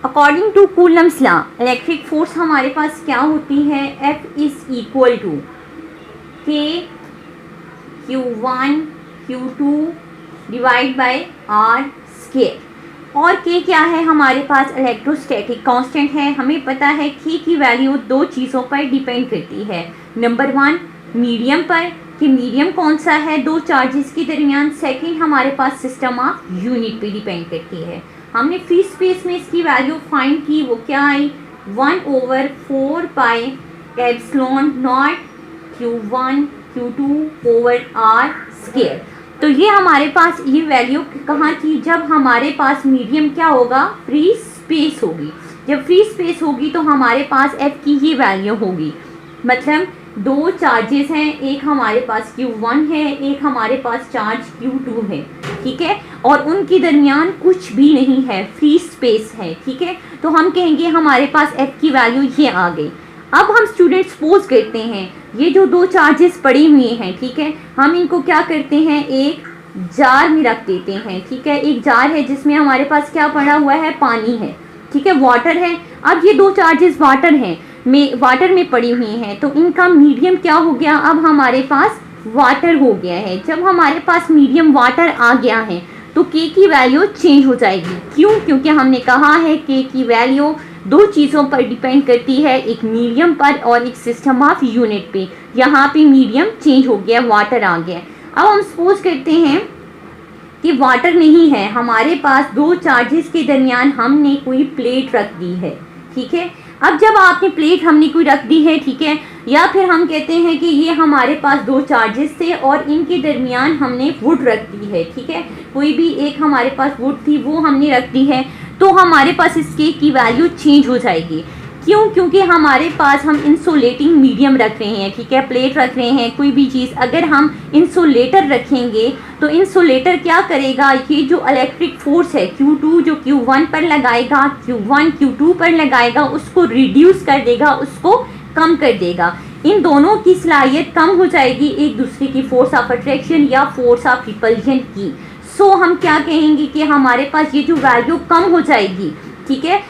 According to Coulomb's law electric force हमारे पास क्या होती है, F is equal to K Q1 Q2 divide by R square. और K क्या है हमारे पास, इलेक्ट्रोस्टैटिक कांस्टेंट है। हमें पता है K की वैल्यू दो चीज़ों पर डिपेंड करती है, नंबर वन मीडियम पर कि मीडियम कौन सा है दो चार्जेस के दरमियान, सेकंड हमारे पास सिस्टम ऑफ यूनिट पे डिपेंड करती है। हमने फ्री स्पेस में इसकी वैल्यू फाइंड की, वो क्या आई 1/4 pi epsilon not Q1 Q2 over R square. तो ये हमारे पास ये वैल्यू कहाँ थी, जब हमारे पास मीडियम क्या होगा, फ्री स्पेस होगी। जब फ्री स्पेस होगी तो हमारे पास F की ये वैल्यू होगी, मतलब दो चार्जेस हैं, एक हमारे पास Q1 है, एक हमारे पास चार्ज Q2 है, ठीक है, और उनके दरमियान कुछ भी नहीं है, फ्री स्पेस है, ठीक है। तो हम कहेंगे हमारे पास F की वैल्यू ये आ गई। अब हम स्टूडेंट सपोज करते हैं ये जो दो चार्जेस पड़े हुए हैं, ठीक है, हम इनको क्या करते हैं, एक जार में रख देते हैं, ठीक है। एक जार है जिसमें हमारे पास क्या पड़ा हुआ है, पानी है, ठीक है, वाटर है। अब ये दो चार्जेस वाटर में पड़ी हुई हैं, तो इनका मीडियम क्या हो गया, अब हमारे पास वाटर हो गया है। जब हमारे पास मीडियम वाटर आ गया है तो K की वैल्यू चेंज हो जाएगी। क्यों? क्योंकि हमने कहा है K की वैल्यू दो चीज़ों पर डिपेंड करती है, एक मीडियम पर और एक सिस्टम ऑफ यूनिट पे। यहाँ पे मीडियम चेंज हो गया, वाटर आ गया। अब हम सपोज करते हैं कि वाटर नहीं है, हमारे पास दो चार्जेस के दरमियान हमने कोई प्लेट रख दी है, ठीक है। अब जब आपने प्लेट हमने कोई रख दी है, ठीक है, या फिर हम कहते हैं कि ये हमारे पास दो चार्जेस थे और इनके दरमियान हमने वुड रख दी है, ठीक है, कोई भी एक हमारे पास वुड थी वो हमने रख दी है, तो हमारे पास इसके की वैल्यू चेंज हो जाएगी। क्यों? क्योंकि हमारे पास हम इंसुलेटिंग मीडियम रख रहे हैं, ठीक है, प्लेट रख रहे हैं, कोई भी चीज़ अगर हम इंसुलेटर रखेंगे तो इंसुलेटर क्या करेगा, ये जो इलेक्ट्रिक फोर्स है Q2 जो Q1 पर लगाएगा, Q1 Q2 पर लगाएगा, उसको रिड्यूस कर देगा, उसको कम कर देगा। इन दोनों की सलाहियत कम हो जाएगी एक दूसरे की फोर्स ऑफ अट्रैक्शन या फोर्स ऑफ रिपल्जन की। सो हम क्या कहेंगे कि हमारे पास ये जो वैल्यू कम हो जाएगी, ठीक है,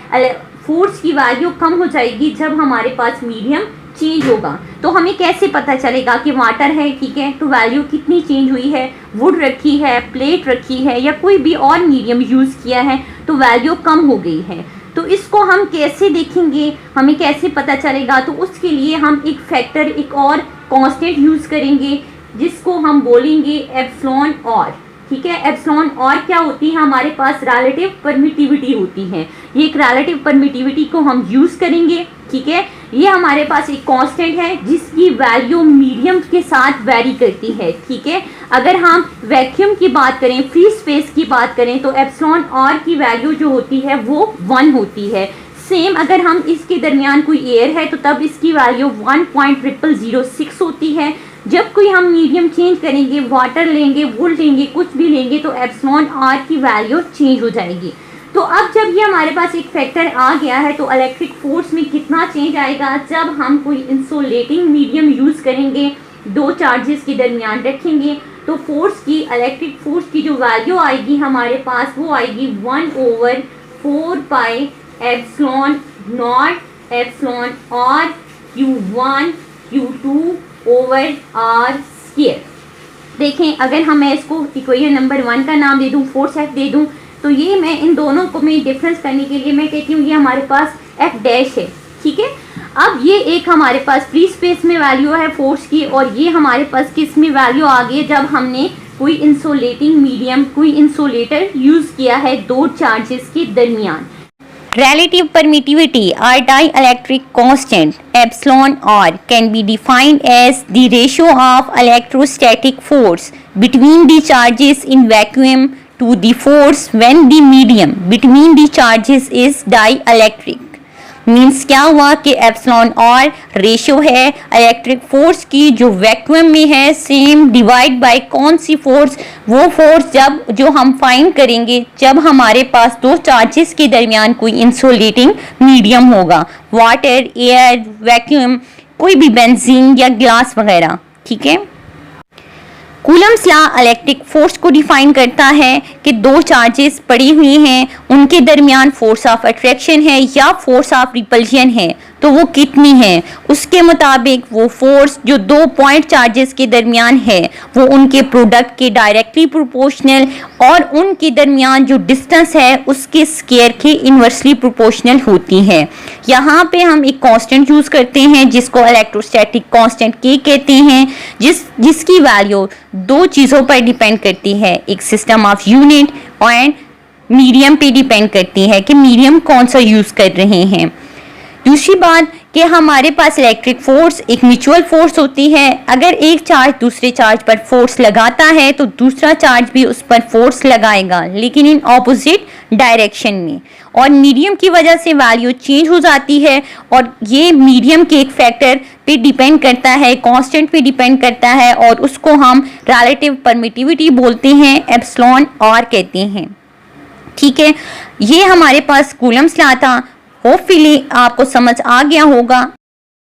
फोर्स की वैल्यू कम हो जाएगी जब हमारे पास मीडियम चेंज होगा। तो हमें कैसे पता चलेगा कि वाटर है, ठीक है, तो वैल्यू कितनी चेंज हुई है, वुड रखी है, प्लेट रखी है या कोई भी और मीडियम यूज़ किया है तो वैल्यू कम हो गई है। तो इसको हम कैसे देखेंगे, हमें कैसे पता चलेगा, तो उसके लिए हम एक फैक्टर, एक और कांस्टेंट यूज़ करेंगे जिसको हम बोलेंगे एप्सिलॉन और, ठीक है। एप्सिलॉन और क्या होती है, हमारे पास रिलेटिव परमिटिविटी होती है। ये एक रिलेटिव परमिटिविटी को हम यूज़ करेंगे, ठीक है। ये हमारे पास एक कांस्टेंट है जिसकी वैल्यू मीडियम के साथ वेरी करती है, ठीक है। अगर हम वैक्यूम की बात करें, फ्री स्पेस की बात करें, तो एप्सिलॉन और की वैल्यू जो होती है वो 1 होती है। सेम अगर हम इसके दरमियान कोई एयर है तो तब इसकी वैल्यू 1.0006 होती है। जब कोई हम मीडियम चेंज करेंगे, वाटर लेंगे, वुड लेंगे, कुछ भी लेंगे, तो एप्सिलॉन आर की वैल्यू चेंज हो जाएगी। तो अब जब ये हमारे पास एक फैक्टर आ गया है तो इलेक्ट्रिक फोर्स में कितना चेंज आएगा, जब हम कोई इंसुलेटिंग मीडियम यूज़ करेंगे, दो चार्जेस के दरमियान रखेंगे, तो फोर्स की, इलेक्ट्रिक फोर्स की जो वैल्यू आएगी हमारे पास वो आएगी 1/4 pi epsilon naught epsilon R Q1 Q2 over R square. देखें, अगर हम मैं इसको इक्वेशन नंबर 1 का नाम दे दूं, फोर्स F दे दूं, तो ये मैं इन दोनों को मैं डिफरेंस करने के लिए मैं कहती हूँ ये हमारे पास F डैश है, ठीक है। अब ये एक हमारे पास फ्री स्पेस में वैल्यू है फोर्स की, और ये हमारे पास किस में वैल्यू आ गई है, जब हमने कोई इंसुलेटिंग मीडियम, कोई इंसुलेटर यूज़ किया है दो चार्जेस के दरमियान। Relative permittivity or dielectric constant epsilon r can be defined as the ratio of electrostatic force between the charges in vacuum to the force when the medium between the charges is dielectric. Means क्या हुआ कि epsilon और ratio है electric force की जो vacuum में है, same divide by कौन सी फोर्स, वो फोर्स जब जो हम फाइंड करेंगे जब हमारे पास दो चार्जेस के दरमियान कोई इंसुलेटिंग मीडियम होगा, वाटर, एयर, वैक्यूम, कोई भी बेंजीन या ग्लास वगैरह, ठीक है। कूलम्स लॉ इलेक्ट्रिक फोर्स को डिफाइन करता है कि दो चार्जेस पड़ी हुई हैं, उनके दरमियान फोर्स ऑफ अट्रैक्शन है या फोर्स ऑफ रिपल्शन है, तो वो कितनी है। उसके मुताबिक वो फोर्स जो दो पॉइंट चार्जेस के दरमियान है वो उनके प्रोडक्ट के डायरेक्टली प्रोपोर्शनल और उनके दरमियान जो डिस्टेंस है उसके स्क्वायर के इन्वर्सली प्रोपोर्शनल होती है। यहाँ पे हम एक कांस्टेंट यूज करते हैं जिसको इलेक्ट्रोस्टैटिक कांस्टेंट के कहते हैं, जिसकी वैल्यू दो चीज़ों पर डिपेंड करती है, एक system of unit and medium पे डिपेंड करती है कि मीडियम कौन सा यूज कर रहे हैं। दूसरी बात कि हमारे पास इलेक्ट्रिक फोर्स एक म्यूचुअल फोर्स होती है। अगर एक चार्ज दूसरे चार्ज पर फोर्स लगाता है तो दूसरा चार्ज भी उस पर फोर्स लगाएगा, लेकिन इन ऑपोजिट डायरेक्शन में, और मीडियम की वजह से वैल्यू चेंज हो जाती है। और ये मीडियम के एक फैक्टर पे डिपेंड करता है, कांस्टेंट पे डिपेंड करता है, और उसको हम रिलेटिव परमिटिविटी बोलते हैं, एप्सिलॉन आर कहते हैं। ठीक है, ये हमारे पास कूलम्स लॉ था। होपफुली आपको समझ आ गया होगा।